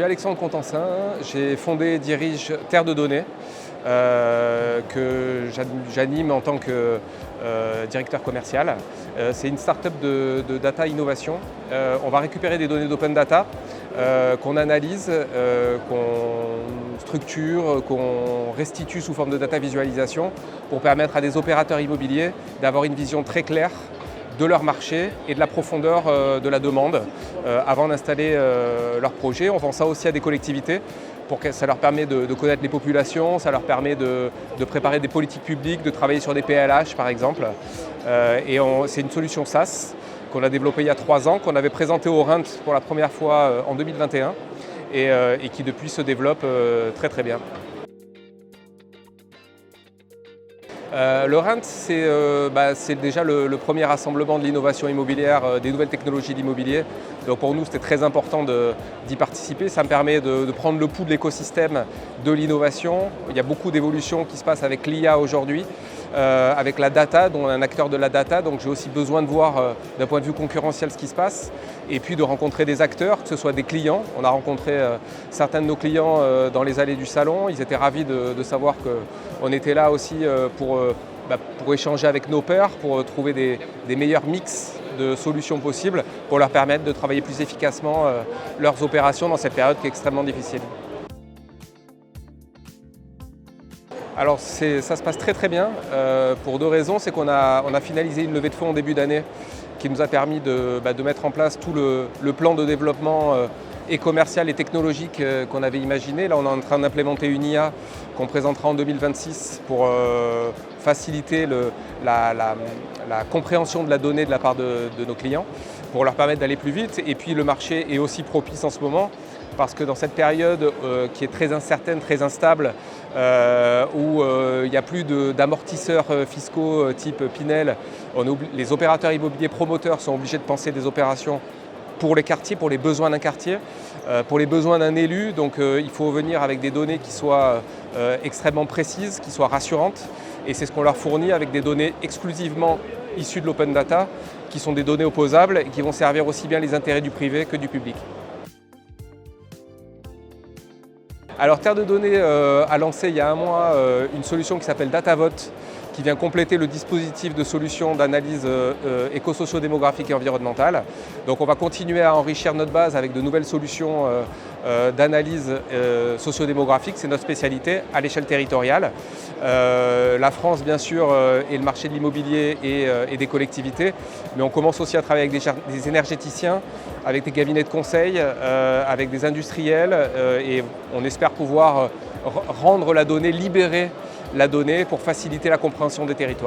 Je suis Alexandre Contensin, j'ai fondé et dirige Terre de Données, que j'anime en tant que directeur commercial. C'est une start-up de data innovation. On va récupérer des données d'open data qu'on analyse, qu'on structure, qu'on restitue sous forme de data visualisation pour permettre à des opérateurs immobiliers d'avoir une vision très claire de leur marché et de la profondeur de la demande avant d'installer leur projet. On vend ça aussi à des collectivités pour que ça leur permet de connaître les populations, ça leur permet de préparer des politiques publiques, de travailler sur des PLH par exemple. C'est une solution SaaS qu'on a développée il y a 3 ans, qu'on avait présentée au REINT pour la première fois en 2021 et qui depuis se développe très très bien. Le REINT, c'est déjà le premier rassemblement de l'innovation immobilière, des nouvelles technologies d'immobilier. Donc pour nous, c'était très important d'y participer. Ça me permet de prendre le pouls de l'écosystème de l'innovation. Il y a beaucoup d'évolutions qui se passent avec l'IA aujourd'hui, avec la data, dont on est un acteur de la data. Donc j'ai aussi besoin de voir d'un point de vue concurrentiel ce qui se passe et puis de rencontrer des acteurs, que ce soit des clients. On a rencontré certains de nos clients dans les allées du salon. Ils étaient ravis de savoir qu'on était là aussi pour échanger avec nos pairs, pour trouver des meilleurs mix de solutions possibles, pour leur permettre de travailler plus efficacement leurs opérations dans cette période qui est extrêmement difficile. Alors ça se passe très très bien pour 2 raisons. C'est qu'on a finalisé une levée de fonds en début d'année qui nous a permis de mettre en place tout le plan de développement et commercial et technologique qu'on avait imaginé. Là, on est en train d'implémenter une IA qu'on présentera en 2026 pour faciliter la compréhension de la donnée de la part de nos clients, pour leur permettre d'aller plus vite. Et puis le marché est aussi propice en ce moment, parce que dans cette période qui est très incertaine, très instable, où il n'y a plus d'amortisseurs fiscaux type Pinel, les opérateurs immobiliers promoteurs sont obligés de penser des opérations pour les quartiers, pour les besoins d'un quartier, pour les besoins d'un élu. Donc il faut venir avec des données qui soient extrêmement précises, qui soient rassurantes. Et c'est ce qu'on leur fournit avec des données exclusivement issues de l'open data, qui sont des données opposables et qui vont servir aussi bien les intérêts du privé que du public. Alors Terre de Données a lancé il y a 1 mois une solution qui s'appelle DataVote, qui vient compléter le dispositif de solutions d'analyse éco-socio-démographique et environnementale. Donc on va continuer à enrichir notre base avec de nouvelles solutions d'analyse socio-démographique, c'est notre spécialité à l'échelle territoriale. La France bien sûr et le marché de l'immobilier et des collectivités, mais on commence aussi à travailler avec des énergéticiens, avec des cabinets de conseil, avec des industriels et on espère pouvoir rendre la donnée, libérer la donnée pour faciliter la compréhension des territoires.